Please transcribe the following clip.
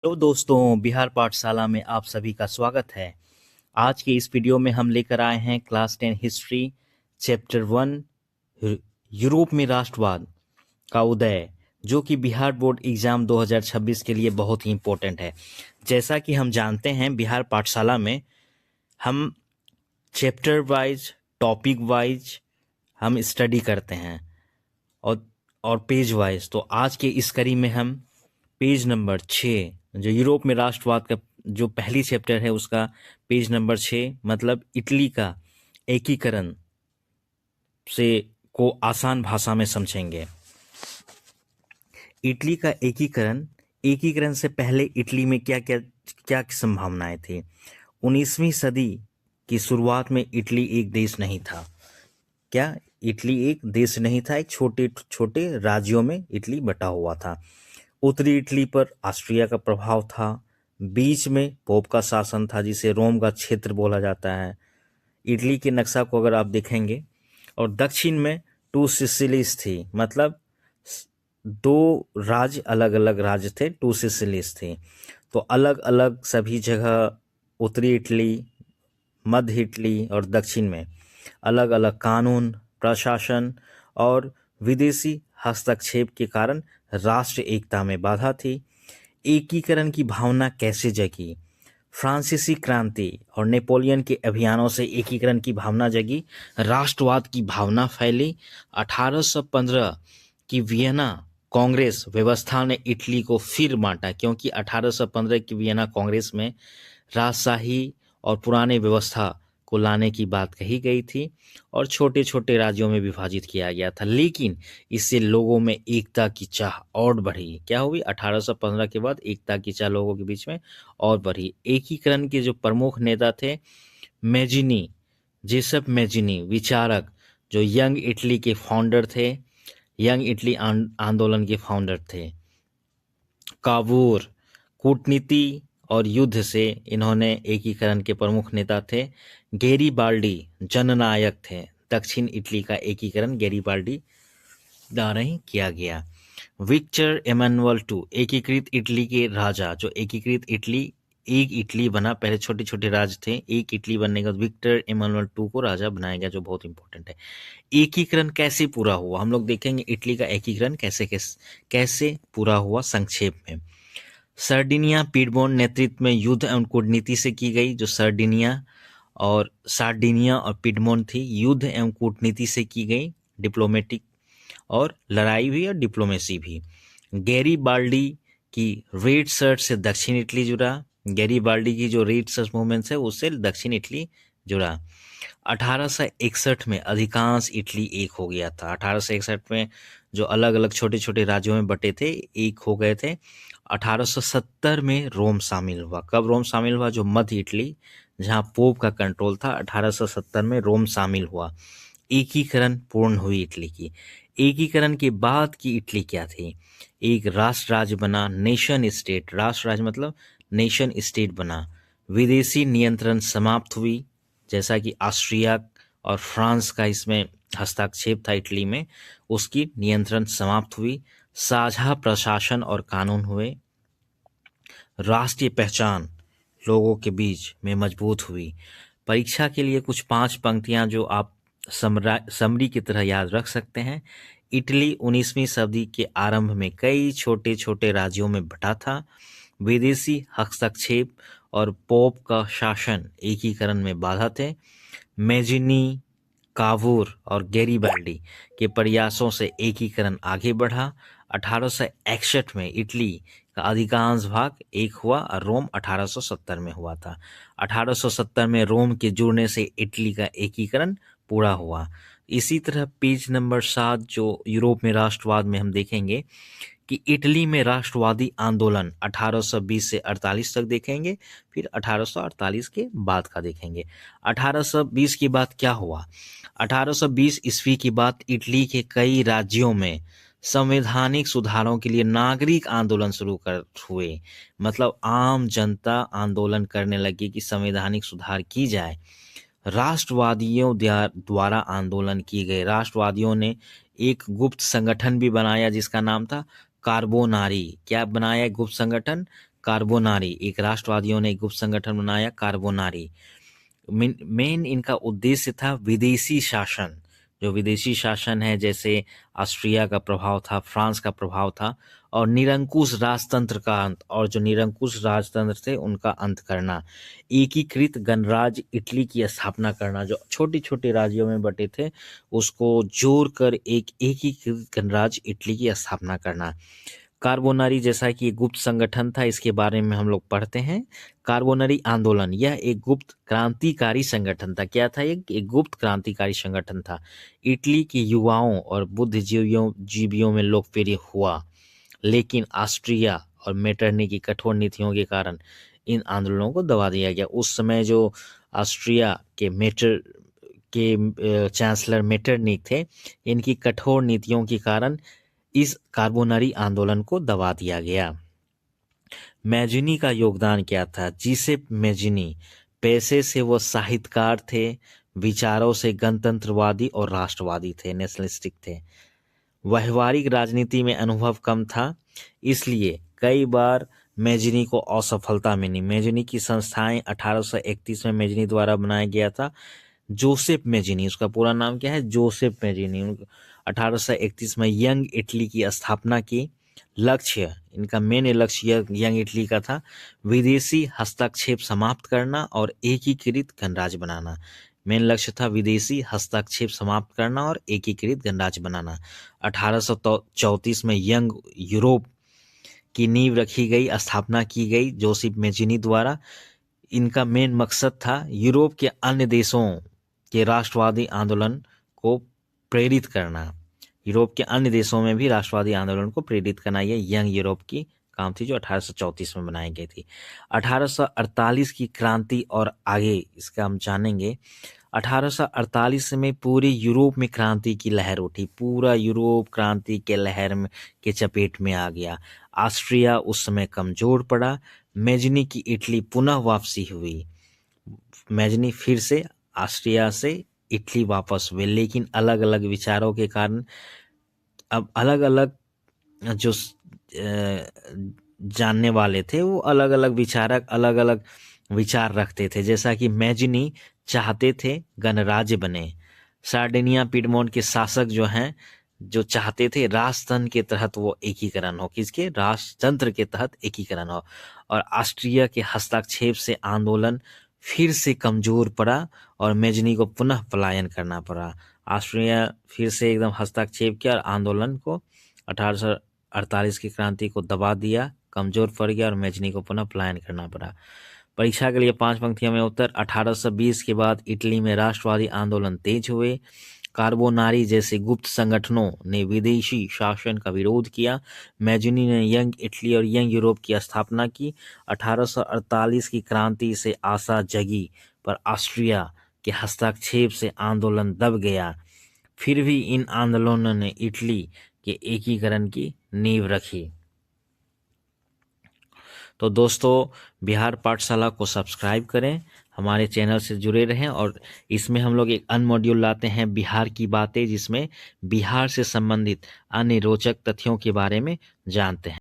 Hello दोस्तों, बिहार पाठशाला में आप सभी का स्वागत है। आज के इस वीडियो में हम लेकर आए हैं क्लास 10 हिस्ट्री चैप्टर 1 यूरोप में राष्ट्रवाद का उदय, जो कि बिहार बोर्ड एग्जाम 2026 के लिए बहुत ही इम्पोर्टेंट है। जैसा कि हम जानते हैं, बिहार पाठशाला में हम चैप्टर वाइज, टॉपिक वाइज हम स्टडी करते हैं और पेज वाइज। तो आज के इस कड़ी में हम पेज नंबर 6, जो यूरोप में राष्ट्रवाद का जो पहली चैप्टर है, उसका पेज नंबर 6 मतलब इटली का एकीकरण से को आसान भाषा में समझेंगे। इटली का एकीकरण से पहले इटली में क्या क्या क्या संभावनाएं थी। 19वीं सदी की शुरुआत में इटली एक देश नहीं था। क्या इटली एक देश नहीं था? एक छोटे छोटे राज्यों में इटली बटा हुआ था। उत्तरी इटली पर ऑस्ट्रिया का प्रभाव था। बीच में पोप का शासन था, जिसे रोम का क्षेत्र बोला जाता है। इटली के नक्शा को अगर आप देखेंगे, और दक्षिण में 2 सिसिलीज थी, मतलब 2 राज्य, अलग अलग राज्य थे, 2 सिसिलीज थी। तो अलग अलग सभी जगह उत्तरी इटली, मध्य इटली और दक्षिण में अलग अलग कानून, प्रशासन और विदेशी हस्तक्षेप के कारण राष्ट्र एकता में बाधा थी। एकीकरण की भावना कैसे जगी? फ्रांसीसी क्रांति और नेपोलियन के अभियानों से एकीकरण की भावना जगी, राष्ट्रवाद की भावना फैली। 1815 की वियना कांग्रेस व्यवस्था ने इटली को फिर बांटा, क्योंकि 1815 की वियना कांग्रेस में राजशाही और पुराने व्यवस्था को लाने की बात कही गई थी और छोटे छोटे राज्यों में विभाजित किया गया था। लेकिन इससे लोगों में एकता की चाह और बढ़ी। क्या हुई? 1815 के बाद एकता की चाह लोगों के बीच में और बढ़ी। एकीकरण के जो प्रमुख नेता थे, मैजिनी, जेसप मैजिनी विचारक, जो यंग इटली के फाउंडर थे, यंग इटली आंदोलन के फाउंडर थे। कावूर, कूटनीति और युद्ध से इन्होंने एकीकरण के प्रमुख नेता थे। गैरीबाल्डी जननायक थे। दक्षिण इटली का एकीकरण गैरीबाल्डी द्वारा ही किया गया। विक्टर एमानुएल टू, एकीकृत इटली के राजा, जो एकीकृत इटली, एक इटली बना, पहले छोटे छोटे राज्य थे, एक इटली बनने के बाद विक्टर एमानुएल टू को राजा बनाया गया, जो बहुत इंपॉर्टेंट है। एकीकरण कैसे पूरा हुआ, हम लोग देखेंगे इटली का एकीकरण कैसे कैसे कैसे पूरा हुआ संक्षेप में। सर्डिनिया पीडमोन नेतृत्व में युद्ध एवं कूटनीति से की गई। जो सार्डिनिया और पीडमोन थी, युद्ध एवं कूटनीति से की गई, डिप्लोमेटिक और लड़ाई भी और डिप्लोमेसी भी। गैरीबाल्डी की रेड शर्ट से दक्षिण इटली जुड़ा। गैरीबाल्डी की जो रेड शर्ट मूवमेंट है, उससे दक्षिण इटली जुड़ा। 1861 में अधिकांश इटली एक हो गया था। 1861 में जो अलग अलग छोटे छोटे राज्यों में बटे थे, एक हो गए थे। 1870 में रोम शामिल हुआ। कब रोम शामिल हुआ? जो मध्य इटली, जहां पोप का कंट्रोल था, 1870 में रोम शामिल हुआ। एकीकरण पूर्ण हुई इटली की। एकीकरण के बाद की इटली क्या थी? एक राष्ट्र राज्य बना, नेशन स्टेट। राष्ट्र राज्य मतलब नेशन स्टेट बना। विदेशी नियंत्रण समाप्त हुई, जैसा कि ऑस्ट्रिया और फ्रांस का इसमें हस्तक्षेप था इटली में, उसकी नियंत्रण समाप्त हुई। साझा प्रशासन और कानून हुए। राष्ट्रीय पहचान लोगों के बीच में मजबूत हुई। परीक्षा के लिए कुछ 5 पंक्तियां जो आप समरी की तरह याद रख सकते हैं। इटली 19वीं सदी के आरंभ में कई छोटे छोटे राज्यों में बटा था। विदेशी हस्तक्षेप और पोप का शासन एकीकरण में बाधा थे। मैजिनी, कावूर और गैरीबाल्डी के प्रयासों से एकीकरण आगे बढ़ा। 1861 में इटली का अधिकांश भाग एक हुआ और रोम 1870 में हुआ था। 1870 में रोम के जुड़ने से इटली का एकीकरण पूरा हुआ। इसी तरह पेज नंबर 7, जो यूरोप में राष्ट्रवाद में हम देखेंगे कि इटली में राष्ट्रवादी आंदोलन 1820 से 48 तक देखेंगे, फिर 1848 के बाद का देखेंगे। 1820 के बाद क्या हुआ? 1820 ईस्वी के बाद इटली के कई राज्यों में संवैधानिक सुधारों के लिए नागरिक आंदोलन शुरू कर हुए। मतलब आम जनता आंदोलन करने लगी कि संवैधानिक सुधार की जाए। राष्ट्रवादियों द्वारा आंदोलन किए गए। राष्ट्रवादियों ने एक गुप्त संगठन भी बनाया, जिसका नाम था कार्बोनारी। क्या बनाया? गुप्त संगठन कार्बोनारी, एक राष्ट्रवादियों ने एक गुप्त संगठन बनाया कार्बोनारी। मेन इनका उद्देश्य था विदेशी शासन, जो विदेशी शासन है जैसे ऑस्ट्रिया का प्रभाव था, फ्रांस का प्रभाव था, और निरंकुश राजतंत्र का अंत, और जो निरंकुश राजतंत्र थे उनका अंत करना। एकीकृत गणराज्य इटली की स्थापना करना, जो छोटे छोटे राज्यों में बटे थे उसको जोड़कर एक एकीकृत गणराज्य इटली की स्थापना करना। कार्बोनारी जैसा कि एक गुप्त संगठन था, इसके बारे में हम लोग पढ़ते हैं। कार्बोनारी आंदोलन, यह एक गुप्त क्रांतिकारी संगठन था। क्या था? एक गुप्त क्रांतिकारी संगठन था। इटली के युवाओं और बुद्धिजीवियों में लोकप्रिय हुआ, लेकिन ऑस्ट्रिया और मेटरनी की कठोर नीतियों के कारण इन आंदोलनों को दबा दिया गया। उस समय जो ऑस्ट्रिया के चांसलर मेटरनिक थे, इनकी कठोर नीतियों के कारण इस कार्बोनारी आंदोलन को दबा दिया गया। मैजिनी का योगदान क्या था? जीसेप मैजिनी पैसे से वो साहित्यकार थे, विचारों से गणतंत्रवादी और राष्ट्रवादी थे, नेशनलिस्टिक थे। व्यवहारिक राजनीति में अनुभव कम था, इसलिए कई बार मैजिनी को असफलता मिली। मैजिनी की संस्थाएं 1831 में मैजिनी द्वारा बनाया गया था। जोसेफ मैजिनी, उसका पूरा नाम क्या है? Joseph Mazzini. 1831 में यंग इटली की स्थापना की। लक्ष्य, इनका मेन लक्ष्य यंग इटली का था विदेशी हस्तक्षेप समाप्त करना और एकीकृत गणराज्य बनाना। मेन लक्ष्य था विदेशी हस्तक्षेप समाप्त करना और एकीकृत गणराज्य बनाना। 1834 में यंग यूरोप की नींव रखी गई, स्थापना की गई जोसेफ मैजिनी द्वारा। इनका मेन मकसद था यूरोप के अन्य देशों के राष्ट्रवादी आंदोलन को प्रेरित करना। यूरोप के अन्य देशों में भी राष्ट्रवादी आंदोलन को प्रेरित करना, ये यंग यूरोप की काम थी जो 1834 में बनाई गई थी। 1848 की क्रांति और आगे इसका हम जानेंगे। 1848 में पूरे यूरोप में क्रांति की लहर उठी। पूरा यूरोप क्रांति के लहर में के चपेट में आ गया। ऑस्ट्रिया उस समय कमजोर पड़ा। मैजिनी की इटली पुनः वापसी हुई। मैजिनी फिर से ऑस्ट्रिया से इटली वापस हुए, लेकिन अलग अलग विचारों के कारण अब अलग अलग जो जानने वाले थे वो अलग अलग विचारक अलग अलग विचार रखते थे। जैसा कि मैजिनी चाहते थे गणराज्य बने। सार्डिनिया पिडमोंट के शासक जो हैं, जो चाहते थे राजतंत्र के तहत वो एकीकरण हो। किसके? राजतंत्र के तहत एकीकरण हो। और ऑस्ट्रिया के हस्तक्षेप से आंदोलन फिर से कमजोर पड़ा और मैजिनी को पुनः पलायन करना पड़ा। ऑस्ट्रिया फिर से एकदम हस्तक्षेप किया और आंदोलन को 1848 की क्रांति को दबा दिया, कमजोर पड़ गया और मैजिनी को पुनः पलायन करना पड़ा। परीक्षा के लिए 5 पंक्तियों में उत्तर। 1820 के बाद इटली में राष्ट्रवादी आंदोलन तेज हुए। कार्बोनारी जैसे गुप्त संगठनों ने विदेशी शासन का विरोध किया। मैजिनी ने यंग इटली और यंग यूरोप की स्थापना की। 1848 की क्रांति से आशा जगी, पर ऑस्ट्रिया के हस्तक्षेप से आंदोलन दब गया। फिर भी इन आंदोलनों ने इटली के एकीकरण की नींव रखी। तो दोस्तों, बिहार पाठशाला को सब्सक्राइब करें, हमारे चैनल से जुड़े रहें, और इसमें हम लोग एक अन्य मॉड्यूल लाते हैं बिहार की बातें, जिसमें बिहार से संबंधित अन्य रोचक तथ्यों के बारे में जानते हैं।